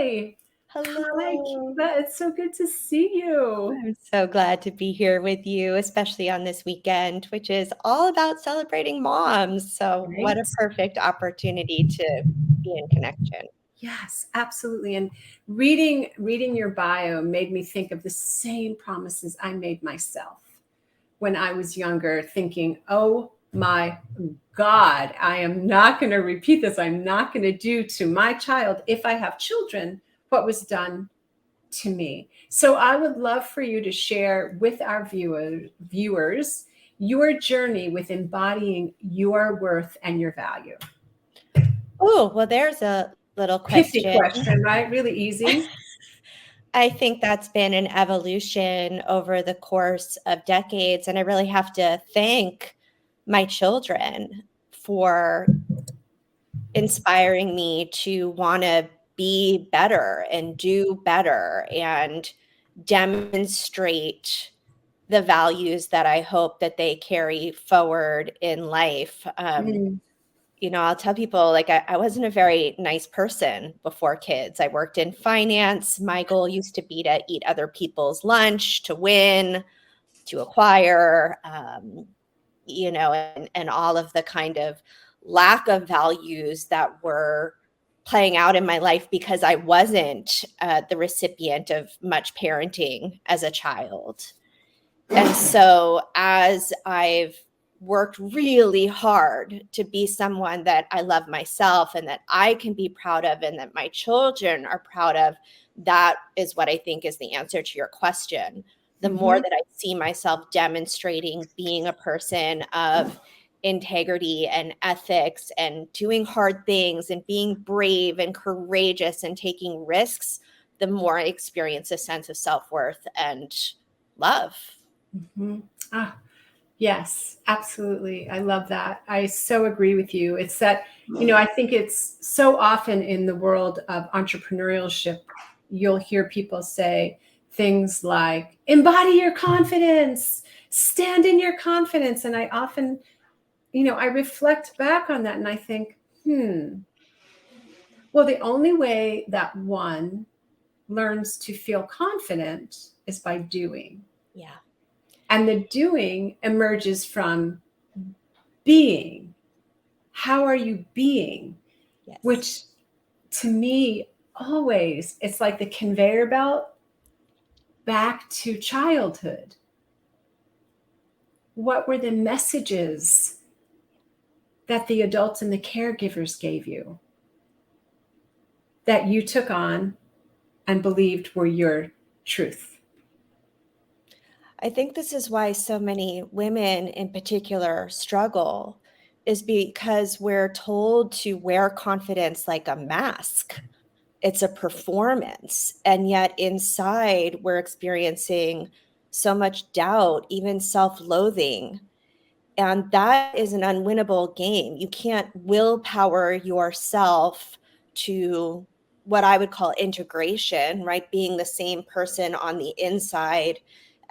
Hi. Hi, Hello. Kiva. It's so good to see you. I'm so glad to be here with you, especially on this weekend, which is all about celebrating moms. So, what a Right? perfect opportunity to be in connection. Yes, absolutely. And reading your bio made me think of the same promises I made myself when I was younger, thinking, oh my God, I am not going to repeat this. I'm not going to do to my child, if I have children, what was done to me. So I would love for you to share with our viewers your journey with embodying your worth and your value. Oh, well, there's a little Pithy question. question, right? Really easy. I think that's been an evolution over the course of decades. And I really have to thank my children for inspiring me to want to be better and do better and demonstrate the values that I hope that they carry forward in life. Mm. I'll tell people like I wasn't a very nice person before kids. I worked in finance. My goal used to be to eat other people's lunch, to win, to acquire, and all of the kind of lack of values that were playing out in my life because I wasn't the recipient of much parenting as a child. And so as I've worked really hard to be someone that I love myself and that I can be proud of and that my children are proud of, that is what I think is the answer to your question. The more Mhm. that I see myself demonstrating being a person of integrity and ethics and doing hard things and being brave and courageous and taking risks, the more I experience a sense of self-worth and love. Mhm. Ah, yes, absolutely. I love that. I so agree with you. It's that, I think it's so often in the world of entrepreneurship, you'll hear people say things like, embody your confidence, stand in your confidence. And I often, I reflect back on that and I think, well, the only way that one learns to feel confident is by doing. Yeah. And the doing emerges from being. How are you being? Yes. Which to me, always, it's like the conveyor belt back to childhood. What were the messages that the adults and the caregivers gave you that you took on and believed were your truth? I think this is why so many women in particular struggle, is because we're told to wear confidence like a mask. It's a performance. And yet inside, we're experiencing so much doubt, even self loathing. And that is an unwinnable game. You can't willpower yourself to what I would call integration, right? Being the same person on the inside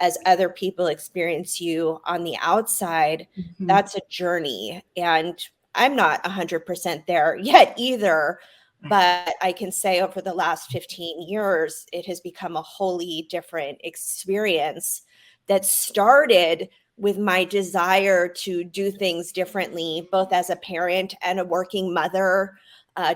as other people experience you on the outside. Mhm. That's a journey. And I'm not 100% there yet either. But I can say over the last 15 years, it has become a wholly different experience that started with my desire to do things differently, both as a parent and a working mother,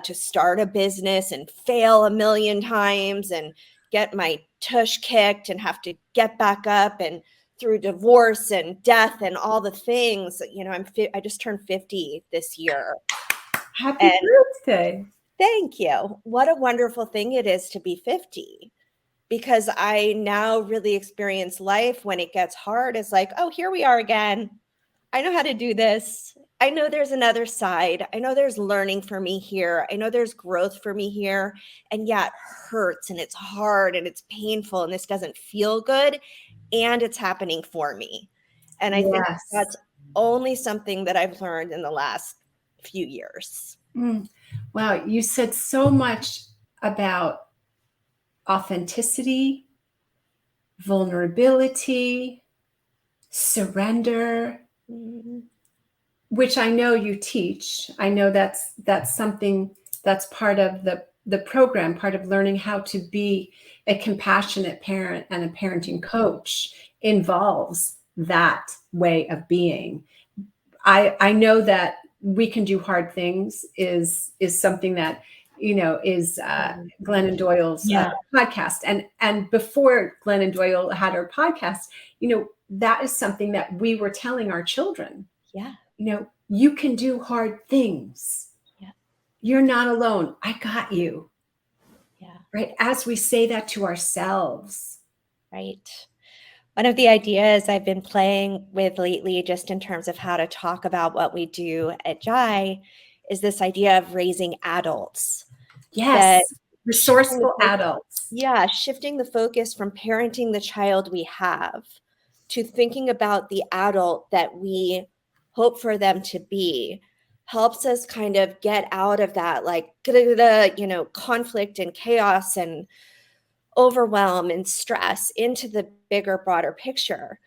to start a business and fail a million times and get my tush kicked and have to get back up, and through divorce and death and all the things. I just turned 50 this year. Happy And birthday. thank you. What a wonderful thing it is to be 50, because I now really experience life when it gets hard. It's like, oh, here we are again. I know how to do this. I know there's another side. I know there's learning for me here. I know there's growth for me here. And yeah, it hurts and it's hard and it's painful and this doesn't feel good. And it's happening for me. And I think Yes. that's only something that I've learned in the last few years. Mm. Wow, you said so much about authenticity, vulnerability, surrender, Mhm. which I know you teach. I know that's something that's part of the program, part of learning how to be a compassionate parent and a parenting coach involves that way of being. I know that we can do hard things is something that is Glennon Doyle's podcast, and before Glennon Doyle had her podcast, that is something that we were telling our children. Yeah. You can do hard things. Yeah. You're not alone. I got you. Yeah. Right. As we say that to ourselves. Right. One of the ideas I've been playing with lately, just in terms of how to talk about what we do at Jai, is this idea of raising adults. Yes. Resourceful adults. Yeah. Shifting the focus from parenting the child we have to thinking about the adult that we hope for them to be helps us kind of get out of that conflict and chaos and overwhelm and stress into the bigger, broader picture.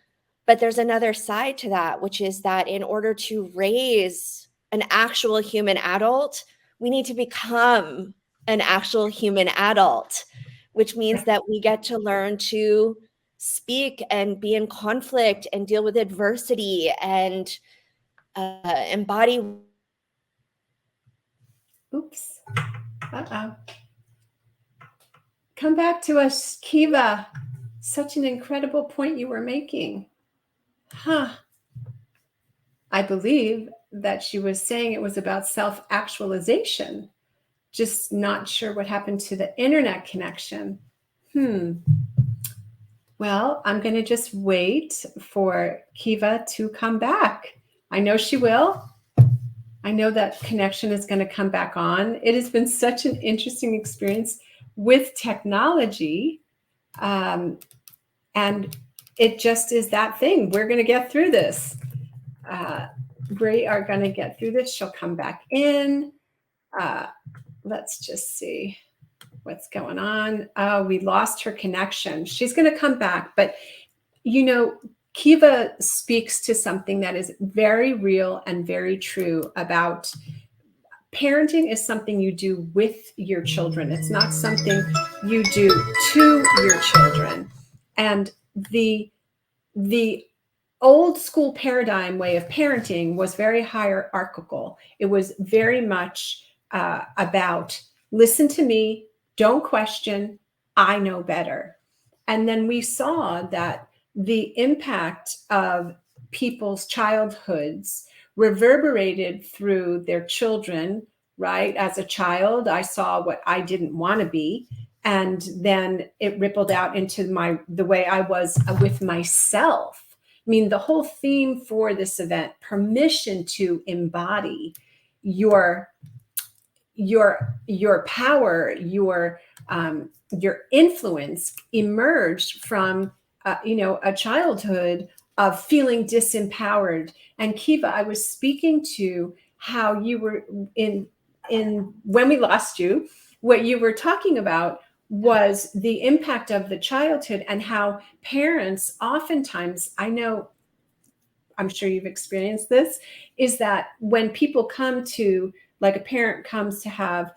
But there's another side to that, which is that in order to raise an actual human adult, we need to become an actual human adult, which means that we get to learn to speak and be in conflict and deal with adversity and embody. Oops. Uh-oh. Come back to us, Kiva. Such an incredible point you were making. Huh. I believe that she was saying it was about self-actualization. Just not sure what happened to the internet connection. Well, I'm going to just wait for Kiva to come back. I know she will. I know that connection is going to come back on. It has been such an interesting experience with technology. And it just is that thing. We're going to get through this. We are going to get through this. She'll come back in. Let's just see what's going on. We lost her connection. She's going to come back. But, Kiva speaks to something that is very real and very true about parenting is something you do with your children. It's not something you do to your children. And the old school paradigm way of parenting was very hierarchical. It was very much about listen to me, don't question, I know better. And then we saw that the impact of people's childhoods reverberated through their children, right? As a child, I saw what I didn't want to be. And then it rippled out into the way I was with myself. I mean, the whole theme for this event, permission to embody your power, your influence emerged from a childhood of feeling disempowered. And Kiva, I was speaking to how you were in when we lost you, what you were talking about was the impact of the childhood and how parents oftentimes, I'm sure you've experienced this, is that when people come to, like a parent comes to have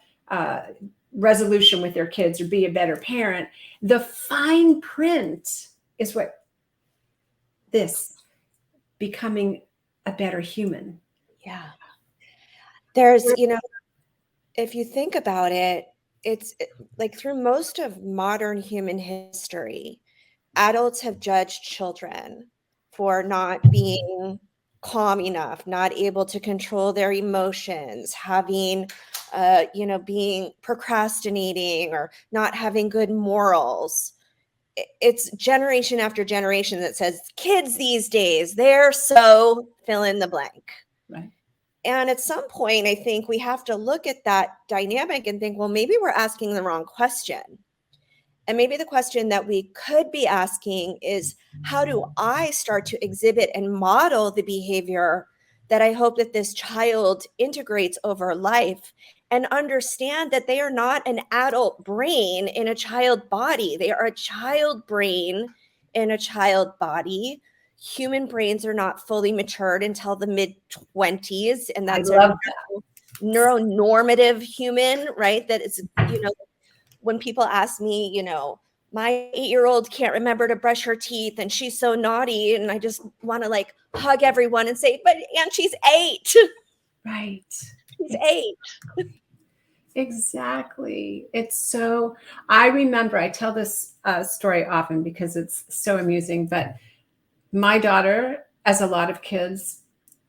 resolution with their kids or be a better parent, the fine print is what this becoming a better human. Yeah. There's, if you think about it, it's like through most of modern human history, adults have judged children for not being calm enough, not able to control their emotions, having, being procrastinating or not having good morals. It's generation after generation that says kids these days, they're so fill in the blank. Right. And at some point, I think we have to look at that dynamic and think, well, maybe we're asking the wrong question. And maybe the question that we could be asking is, how do I start to exhibit and model the behavior that I hope that this child integrates over life and understand that they are not an adult brain in a child body. They are a child brain in a child body. Human brains are not fully matured until the mid-20s, and that's neuronormative human, right? That is, when people ask me, my 8-year-old can't remember to brush her teeth and she's so naughty. And I just want to like hug everyone and say, but and she's 8. Right. She's 8. Exactly. It's so, I remember, I tell this story often because it's so amusing, but my daughter, as a lot of kids,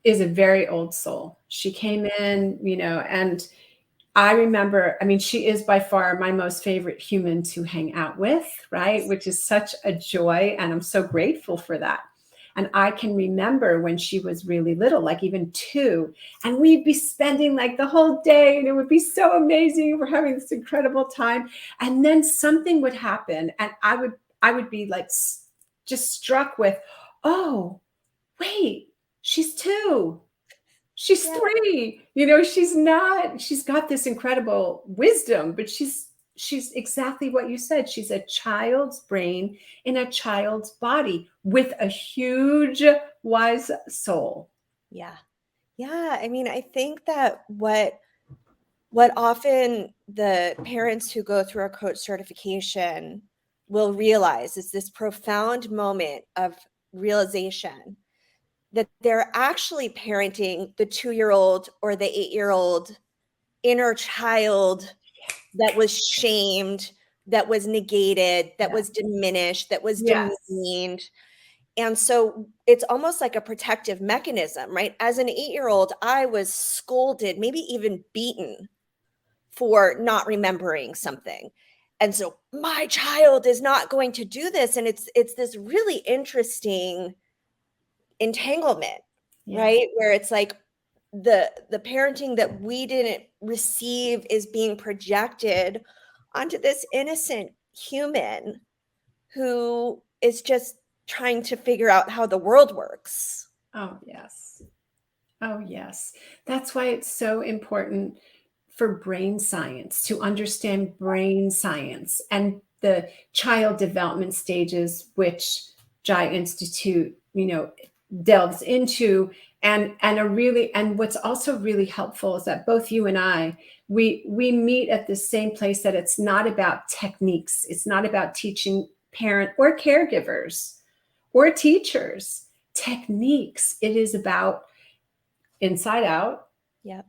is a very old soul. She came in, and I remember, I mean, she is by far my most favorite human to hang out with, right? Which is such a joy. And I'm so grateful for that. And I can remember when she was really little, like even 2, and we'd be spending like the whole day and it would be so amazing. We're having this incredible time. And then something would happen and I would be like just struck with, oh, wait, she's 2. She's 3. She's got this incredible wisdom, but she's exactly what you said. She's a child's brain in a child's body with a huge wise soul. Yeah. Yeah. I mean, I think that what often the parents who go through a coach certification will realize is this profound moment of realization that they're actually parenting the 2-year-old or the 8-year-old inner child that was shamed, that was negated, that was diminished, that was demeaned. And so it's almost like a protective mechanism, right? As an 8-year-old, I was scolded, maybe even beaten for not remembering something. And so my child is not going to do this. And it's this really interesting entanglement, right? Where it's like the parenting that we didn't receive is being projected onto this innocent human who is just trying to figure out how the world works. Oh, yes. Oh, yes. That's why it's so important for brain science to understand brain science and the child development stages, which Jai Institute, delves into. And what's also really helpful is that both you and I, we meet at the same place, that it's not about techniques. It's not about teaching parent or caregivers or teachers techniques. It is about inside out. Yep.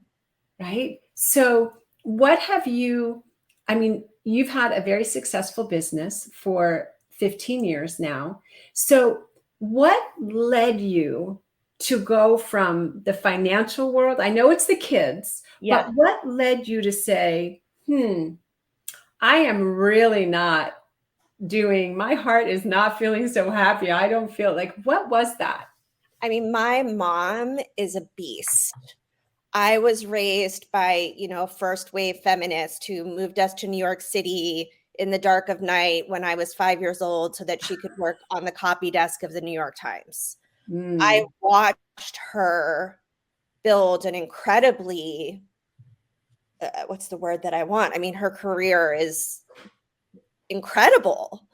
Right. So what have you, I mean, you've had a very successful business for 15 years now. So what led you to go from the financial world? I know it's the kids, but what led you to say, I am really not my heart is not feeling so happy. I don't feel like, what was that? I mean, my mom is a beast. I was raised by, first wave feminists who moved us to New York City in the dark of night when I was 5 years old so that she could work on the copy desk of the New York Times. I watched her build an incredibly, what's the word that I want? I mean, her career is incredible.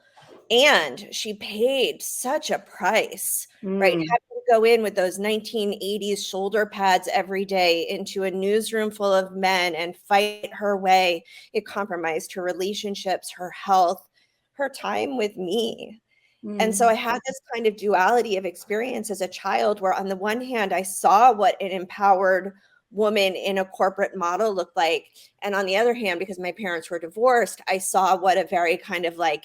And she paid such a price, right? Having to go in with those 1980s shoulder pads every day into a newsroom full of men and fight her way. It compromised her relationships, her health, her time with me. And so I had this kind of duality of experience as a child where on the one hand, I saw what an empowered woman in a corporate model looked like. And on the other hand, because my parents were divorced, I saw what a very kind of like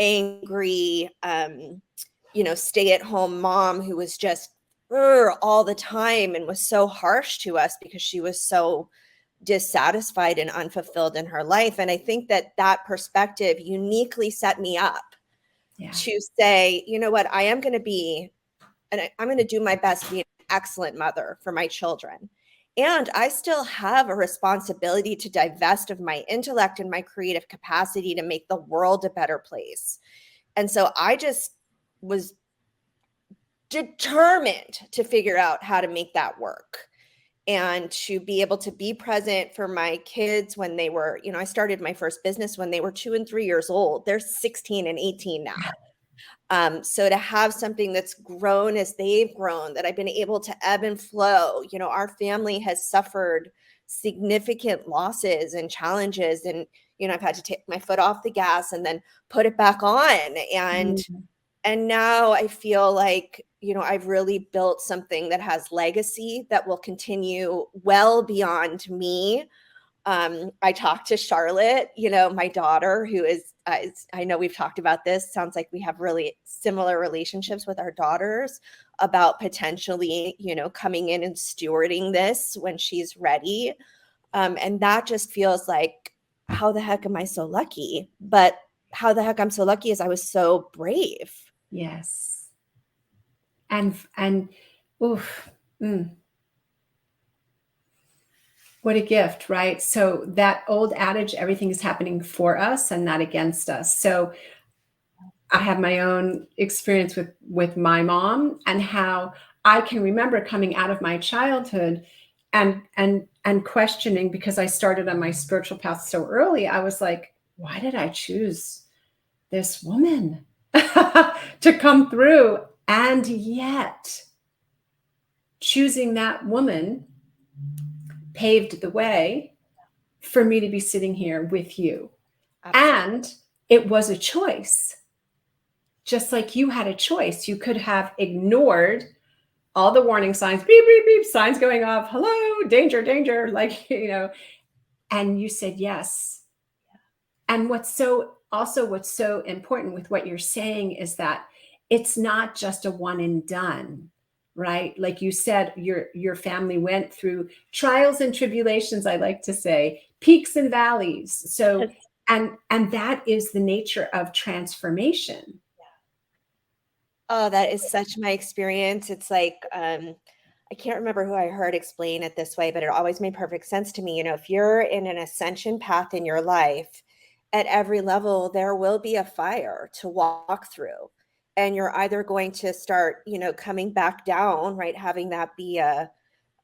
angry, stay-at-home mom who was just all the time and was so harsh to us because she was so dissatisfied and unfulfilled in her life. And I think that perspective uniquely set me up to say, you know what, I am going to be, and I'm going to do my best to be an excellent mother for my children. And I still have a responsibility to divest of my intellect and my creative capacity to make the world a better place. And so I just was determined to figure out how to make that work and to be able to be present for my kids when they were, I started my first business when they were 2 and 3 years old. They're 16 and 18 now. So to have something that's grown as they've grown, that I've been able to ebb and flow, our family has suffered significant losses and challenges. And, I've had to take my foot off the gas and then put it back on. Mm. And now I feel like, I've really built something that has legacy that will continue well beyond me. I talked to Charlotte, my daughter, who is, I know we've talked about this. Sounds like we have really similar relationships with our daughters about potentially, coming in and stewarding this when she's ready. And that just feels like, how the heck am I so lucky? But how the heck I'm so lucky is I was so brave. Yes. And oof, what a gift, right? So that old adage, everything is happening for us and not against us. So I have my own experience with my mom, and how I can remember coming out of my childhood and questioning, because I started on my spiritual path so early. I was like, why did I choose this woman to come through? And yet choosing that woman paved the way for me to be sitting here with you. Absolutely. And it was a choice. Just like you had a choice. You could have ignored all the warning signs, beep, beep, beep, signs going off, hello, danger, danger, like, and you said yes. And what's so important with what you're saying is that it's not just a one and done, right? Like you said, your family went through trials and tribulations, I like to say, peaks and valleys. So, and that is the nature of transformation. Oh, that is such my experience. It's like, I can't remember who I heard explain it this way, but it always made perfect sense to me. If you're in an ascension path in your life, at every level, there will be a fire to walk through. And you're either going to start, coming back down, right? Having that be a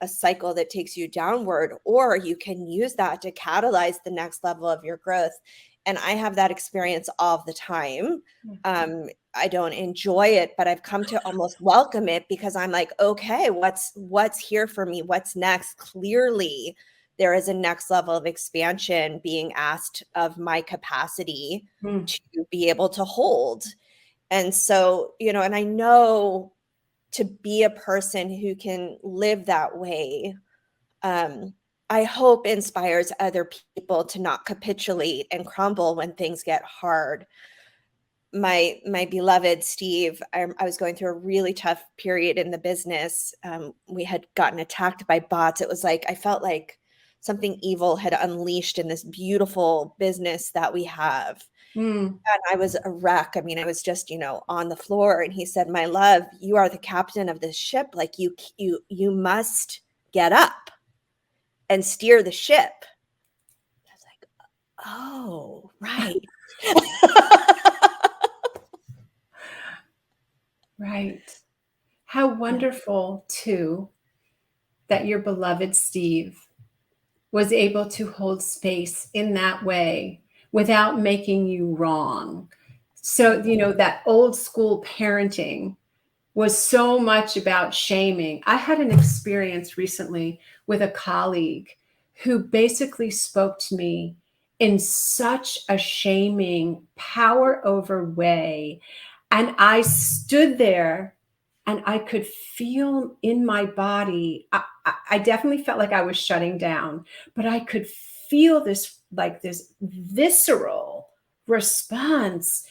cycle that takes you downward, or you can use that to catalyze the next level of your growth. And I have that experience all the time. I don't enjoy it, but I've come to almost welcome it, because I'm like, okay, what's here for me? What's next? Clearly, there is a next level of expansion being asked of my capacity to be able to hold. And so, and I know to be a person who can live that way, I hope inspires other people to not capitulate and crumble when things get hard. My beloved Steve, I was going through a really tough period in the business. We had gotten attacked by bots. It was like, I felt like something evil had unleashed in this beautiful business that we have. And I was a wreck. I mean, I was just, on the floor. And he said, my love, you are the captain of this ship. Like you must get up and steer the ship. I was like, oh, right. Right. How wonderful, too, that your beloved Steve was able to hold space in that way without making you wrong. So, that old school parenting was so much about shaming. I had an experience recently with a colleague who basically spoke to me in such a shaming, power over way. And I stood there and I could feel in my body, I definitely felt like I was shutting down, but I could feel this, like this visceral response.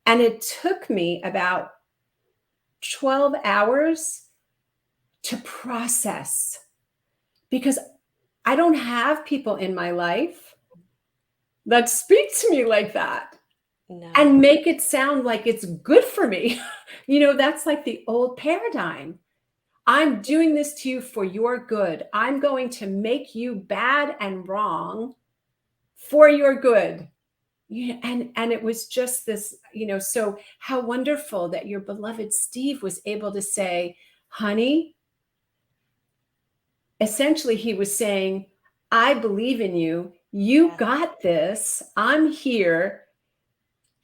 And it took me about 12 hours to process, because I don't have people in my life that speak to me like that. No. And make it sound like it's good for me. That's like the old paradigm. I'm doing this to you for your good. I'm going to make you bad and wrong for your good. And it was just this, so how wonderful that your beloved Steve was able to say, honey, essentially he was saying, I believe in you. You got this. I'm here.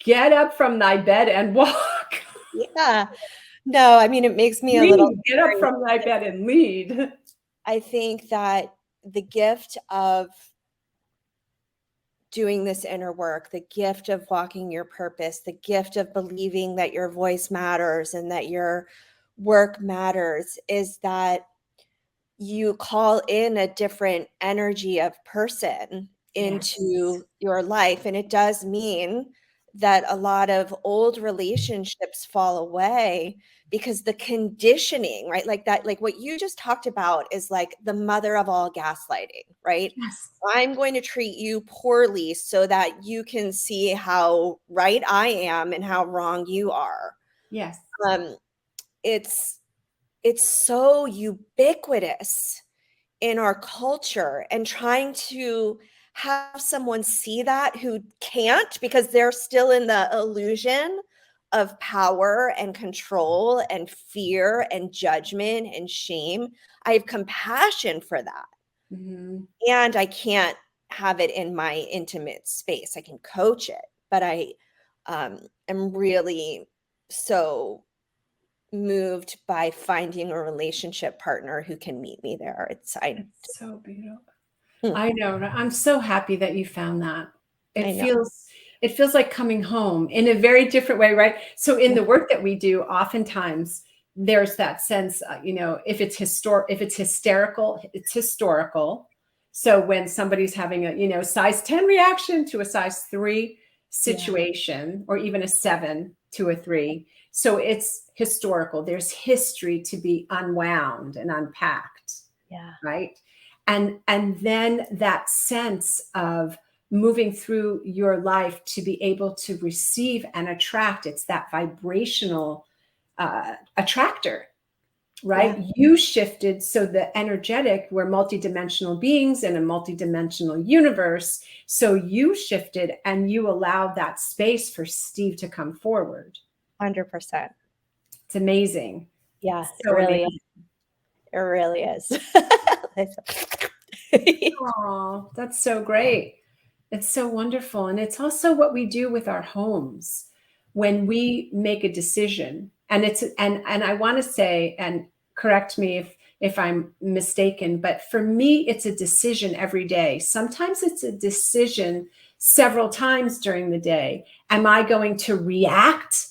Get up from thy bed and walk. Yeah. No, I mean, it makes me a little Lead. Get up from thy bed and lead. I think that, the gift of doing this inner work, the gift of walking your purpose, the gift of believing that your voice matters and that your work matters is that you call in a different energy of person Yes. into your life. And it does mean that a lot of old relationships fall away because the conditioning, right? Like that, like what you just talked about is like the mother of all gaslighting, right? Yes. I'm going to treat you poorly so that you can see how right I am and how wrong you are. Yes. Um, it's so ubiquitous in our culture, and trying to have someone see that who can't because they're still in the illusion of power and control and fear and judgment and shame. I have compassion for that. Mm-hmm. And I can't have it in my intimate space. I can coach it, but I am really so moved by finding a relationship partner who can meet me there. It's so beautiful. Hmm. I know. I'm so happy that you found that. It I know. feels like coming home in a very different way, right? So in Yeah. the work that we do, oftentimes there's that sense, if it's hysterical, it's historical. So when somebody's having a, size 10 reaction to a size 3 situation, or even a 7 to a 3. So it's historical. There's history to be unwound and unpacked, Yeah. right? And then that sense of moving through your life to be able to receive and attract, it's that vibrational attractor, right? Yeah. You shifted, so the energetic, we're multidimensional beings in a multidimensional universe, so you shifted and you allowed that space for Steve to come forward. 100%. It's amazing. Yeah, It's it so really amazing. is. It really is. Oh, that's so great. It's so wonderful. And it's also what we do with our homes when we make a decision. And and I want to say, and correct me if I'm mistaken, but for me, it's a decision every day. Sometimes it's a decision several times during the day. Am I going to react?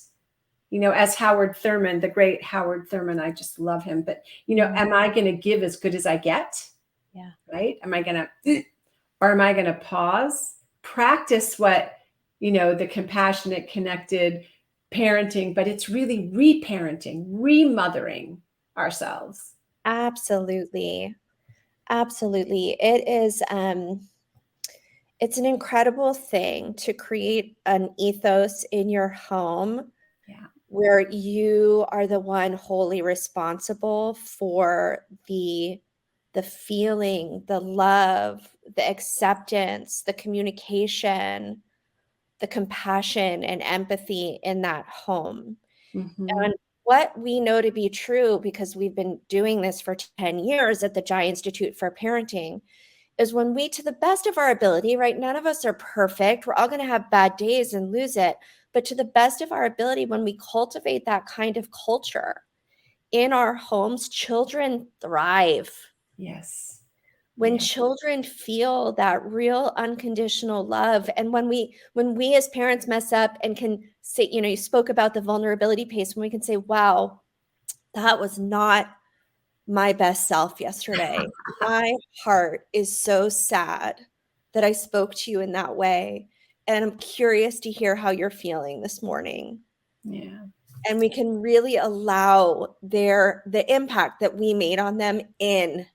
As Howard Thurman, the great Howard Thurman, I just love him. But, am I going to give as good as I get? Yeah. Right? Am I going to, or am I going to pause, practice what, the compassionate, connected parenting, but it's really reparenting, remothering ourselves. Absolutely. Absolutely. It is it's an incredible thing to create an ethos in your home Yeah. where you are the one wholly responsible for the feeling, the love, the acceptance, the communication, the compassion and empathy in that home. Mm-hmm. And what we know to be true, because we've been doing this for 10 years at the Jai Institute for Parenting, is when we, to the best of our ability, right? None of us are perfect. We're all going to have bad days and lose it. But to the best of our ability, when we cultivate that kind of culture in our homes, children thrive. Yes. When Yeah. children feel that real unconditional love, and when we as parents mess up and can say, you spoke about the vulnerability piece, when we can say, wow, that was not my best self yesterday. My heart is so sad that I spoke to you in that way, and I'm curious to hear how you're feeling this morning. Yeah. And we can really allow the impact that we made on them in,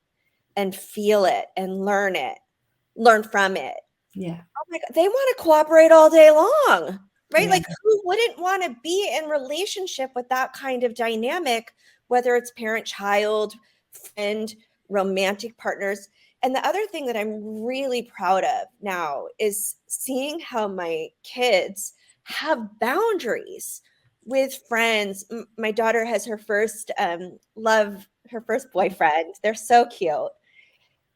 and feel it and learn from it. Yeah. Oh my God, they want to cooperate all day long, right? Yeah. Like, who wouldn't want to be in relationship with that kind of dynamic, whether it's parent, child, friend, romantic partners? And the other thing that I'm really proud of now is seeing how my kids have boundaries with friends. My daughter has her first her first boyfriend. They're so cute.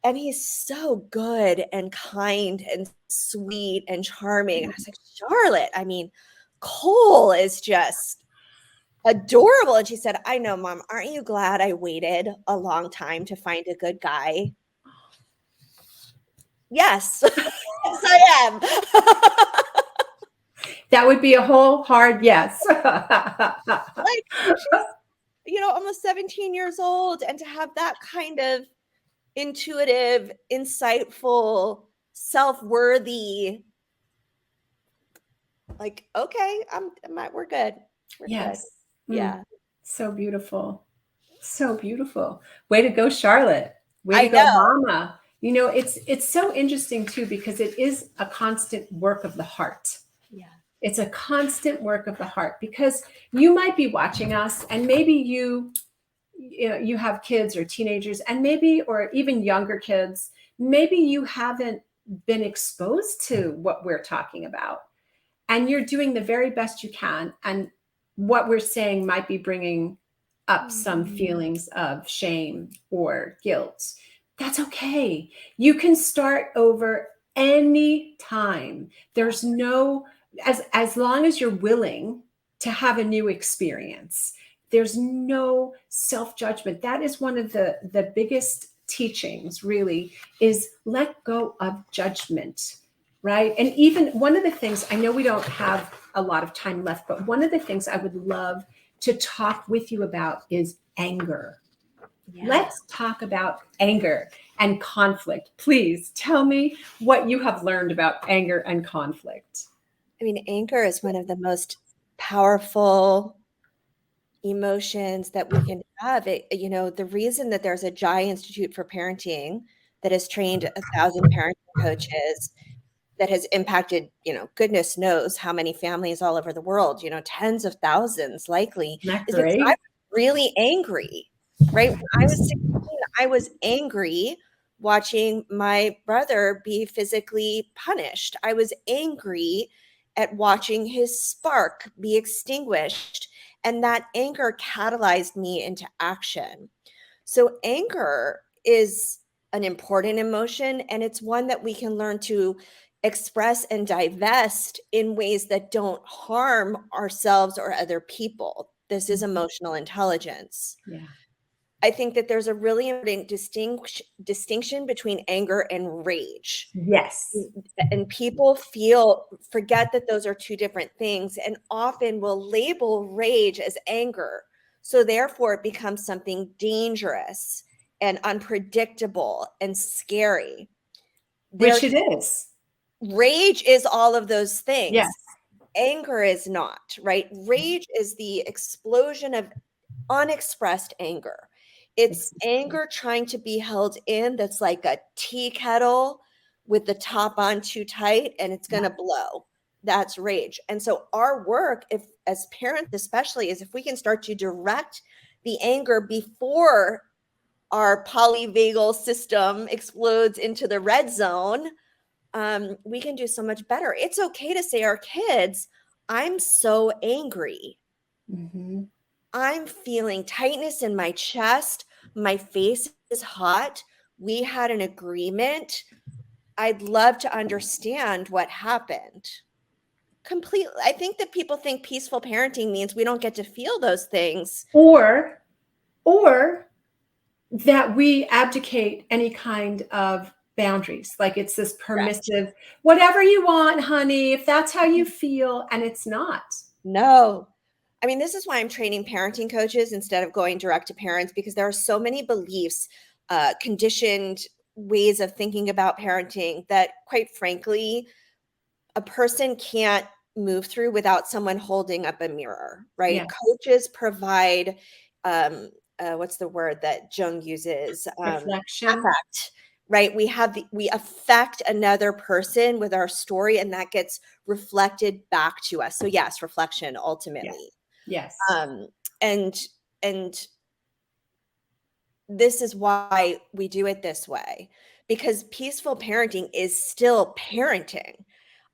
And he's so good and kind and sweet and charming. And I was like, Charlotte, I mean, Cole is just adorable. And she said, I know, Mom, aren't you glad I waited a long time to find a good guy? Yes. Yes, I am. That would be a whole hard yes. Like, she's, almost 17 years old, and to have that kind of intuitive, insightful, self-worthy, like, okay, we're good. We're good. Yes. Yeah. So beautiful. So beautiful. Way to go, Charlotte. Way to I go, know. Mama. It's so interesting too, because it is a constant work of the heart. Yeah. It's a constant work of the heart, because you might be watching us, and maybe you have kids or teenagers, and maybe, or even younger kids, maybe you haven't been exposed to what we're talking about, and you're doing the very best you can, and what we're saying might be bringing up some feelings of shame or guilt. That's okay. You can start over any time. There's no, as long as you're willing to have a new experience, there's no self-judgment. That is one of the biggest teachings, really, is let go of judgment. Right. And even one of the things, I know we don't have a lot of time left, but one of the things I would love to talk with you about is anger. Yeah. Let's talk about anger and conflict. Please tell me what you have learned about anger and conflict. I mean, anger is one of the most powerful emotions that we can have. The reason that there's a GI Institute for Parenting that has trained 1,000 parenting coaches, that has impacted, goodness knows how many families all over the world, tens of thousands likely, Isn't that is because I great? was really angry, right? When I was 16, I was angry watching my brother be physically punished. I was angry at watching his spark be extinguished. And that anger catalyzed me into action. So anger is an important emotion, and it's one that we can learn to express and divest in ways that don't harm ourselves or other people. This is emotional intelligence. Yeah. I think that there's a really important distinction between anger and rage. Yes. And people forget that those are two different things, and often will label rage as anger. So therefore it becomes something dangerous and unpredictable and scary. Which it is. Rage is all of those things. Yes. Anger is not, right? Rage is the explosion of unexpressed anger. It's anger trying to be held in, that's like a tea kettle with the top on too tight and it's going to blow. That's rage. And so our work, if as parents especially, is if we can start to direct the anger before our polyvagal system explodes into the red zone, we can do so much better. It's okay to say our kids, I'm so angry. Mm-hmm. I'm feeling tightness in my chest. My face is hot. We had an agreement. I'd love to understand what happened. Completely. I think that people think peaceful parenting means we don't get to feel those things. Or that we abdicate any kind of boundaries. Like it's this permissive, whatever you want, honey, if that's how you feel. And it's not. No. I mean, this is why I'm training parenting coaches instead of going direct to parents, because there are so many beliefs, conditioned ways of thinking about parenting that, quite frankly, a person can't move through without someone holding up a mirror, right? Yeah. Coaches provide, what's the word that Jung uses? Reflection. Affect, right? We affect another person with our story, and that gets reflected back to us. So yes, reflection ultimately. Yes. And this is why we do it this way, because peaceful parenting is still parenting.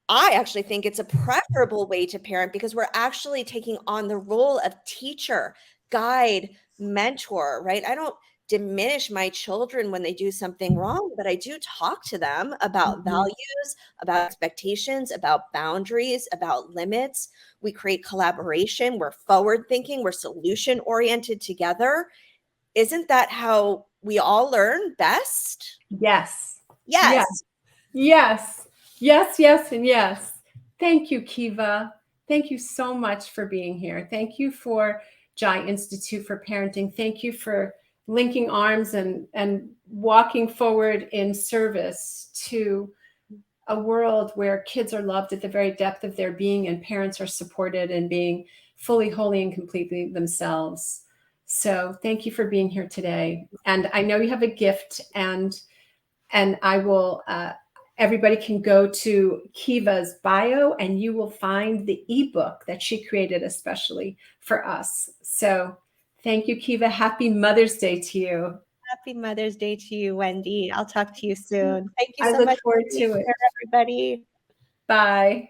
I actually think it's a preferable way to parent because we're actually taking on the role of teacher, guide, mentor, right? I don't diminish my children when they do something wrong, but I do talk to them about values, about expectations, about boundaries, about limits. We create collaboration. We're forward thinking. We're solution oriented together. Isn't that how we all learn best? Yes. Yes. Yes, yes, yes, and yes. Thank you, Kiva. Thank you so much for being here. Thank you for Jai Institute for Parenting. Thank you for linking arms and walking forward in service to a world where kids are loved at the very depth of their being and parents are supported and being fully, wholly, and completely themselves. So thank you for being here today. And I know you have a gift, and I will, everybody can go to Kiva's bio and you will find the ebook that she created especially for us. So thank you, Kiva. Happy Mother's Day to you. Happy Mother's Day to you, Wendy. I'll talk to you soon. Thank you I so look much forward for being to it. here, everybody. Bye.